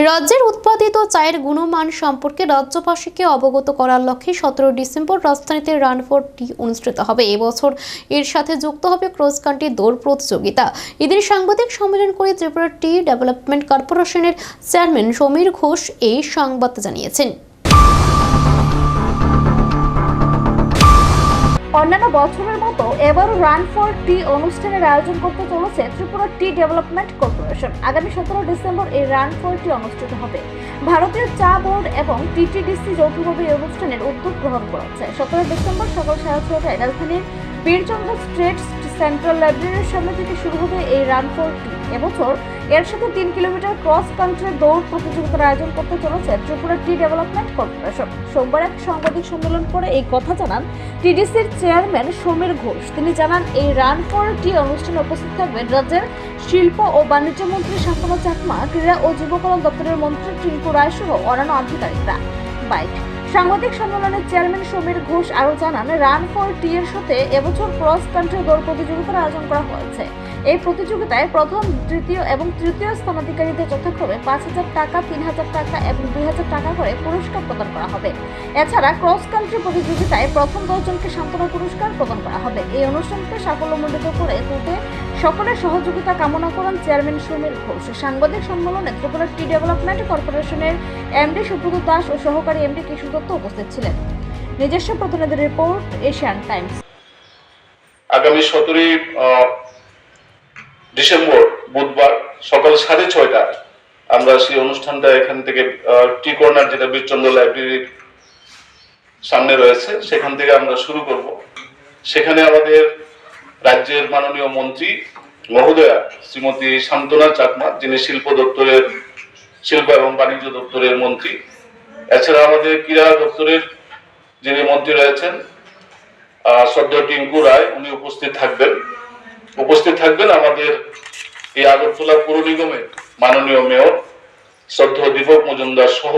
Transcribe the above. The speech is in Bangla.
রাজ্যের উৎপাদিত চায়ের গুণমান সম্পর্কে রাজ্যবাসীকে অবগত করার লক্ষ্যে 17 ডিসেম্বর রাজধানীতে রান ফর টি অনুষ্ঠিত হবে। এবছর এর সাথে যুক্ত হবে ক্রস কান্ট্রি দৌড় প্রতিযোগিতা। এদিন সাংবাদিক সম্মেলন করে ত্রিপুরা টি ডেভেলপমেন্ট কর্পোরেশনের চেয়ারম্যান সমীর ঘোষ এই সংবাদ জানিয়েছেন। অন্যান্য বছরের মতো এবারও রান ফর টি অনুষ্ঠানের আয়োজন করতে চলেছে ত্রিপুরা টি ডেভেলপমেন্ট কর্পোরেশন। আগামী 17 ডিসেম্বর এই রান ফর টি অনুষ্ঠিত হবে। ভারতীয় চা বোর্ড এবং টিটিডিসি যৌথভাবে এই অনুষ্ঠানের উদ্যোগ গ্রহণ করেছে। 17 ডিসেম্বর সকাল 6:30টায় রাজধানীর বীরচন্দ্র স্ট্রিট সেন্ট্রাল লাইব্রেরির সামনে থেকে শুরু হবে এই রান ফর টি। এবছর এর সাথে 3 কিলোমিটার ক্রস কান্ট্রি দৌড় প্রতিযোগিতার আয়োজন করতে চলেছে ত্রিপুরা টি ডেভেলপমেন্ট কর্পোরেশন। সোমবার এক সাংবাদিক সম্মেলন করে এই কথা জানান টিডিসির চেয়ারম্যান সমীর ঘোষ। তিনি জানান, এই রান ফর টি অনুষ্ঠানে উপস্থিত থাকবেন রাজ্যের শিল্প ও বাণিজ্য মন্ত্রী শান্তনু চাকমা, ক্রীড়া ও যুব কল্যাণ দপ্তরের মন্ত্রী টিঙ্কু রায় সহ অন্যান্য আধিকারিকরা। সাংবাদিক সম্মেলনের চেয়ারম্যান সমীর ঘোষ আরও জানান, রান ফর টি এর সাথে এবছর ক্রস কান্ট্রি দৌড় প্রতিযোগিতার আয়োজন করা হয়েছে। এই প্রতিযোগিতায় প্রথম, দ্বিতীয় এবং তৃতীয় স্থানাধিকারীদের যথাক্রমে 5,000 টাকা, 3,000 টাকা এবং 2,000 টাকা করে পুরস্কার প্রদান করা হবে। এছাড়া ক্রস কান্ট্রি প্রতিযোগিতায় প্রথম 10 জনকে সান্ত্বনা পুরস্কার প্রদান করা হবে। এই অনুষ্ঠানকে সাফল্যমণ্ডিত করে তুলতে সকলের সহযোগিতা কামনা করেন চেয়ারম্যান সমীর ঘোষ। সাংবাদিক সম্মেলনে ত্রিপুরা টি ডেভেলপমেন্ট কর্পোরেশনের এমডি সুব্রত দাস ও সহকারী এমডি কিশোর দত্ত উপস্থিত ছিলেন। নিজস্ব প্রতিনিধি রিপোর্ট, এশিয়ান টাইমস। আগামী 17 ডিসেম্বর বুধবার সকাল 6:30টায় আমরা সেই অনুষ্ঠানটা এখান থেকে টি কর্নার, যেটা বীরচন্দ্র লাইব্রেরির সামনে রয়েছে, সেখান থেকে আমরা শুরু করব। সেখানে আমাদের রাজ্যের মাননীয় মন্ত্রী মহোদয়া শ্রীমতী শান্তনা চাকমা, যিনি শিল্প এবং বাণিজ্য দপ্তরের মন্ত্রী, এছাড়া আমাদের ক্রীড়া দপ্তরের যিনি মন্ত্রী রয়েছেন শ্রদ্ধেয় টিঙ্কু রায়, উনি উপস্থিত থাকবেন আমাদের এই আগরতলা পৌর নিগমের মাননীয় মেয়র শ্রদ্ধেয় দীপক মজুমদার সহ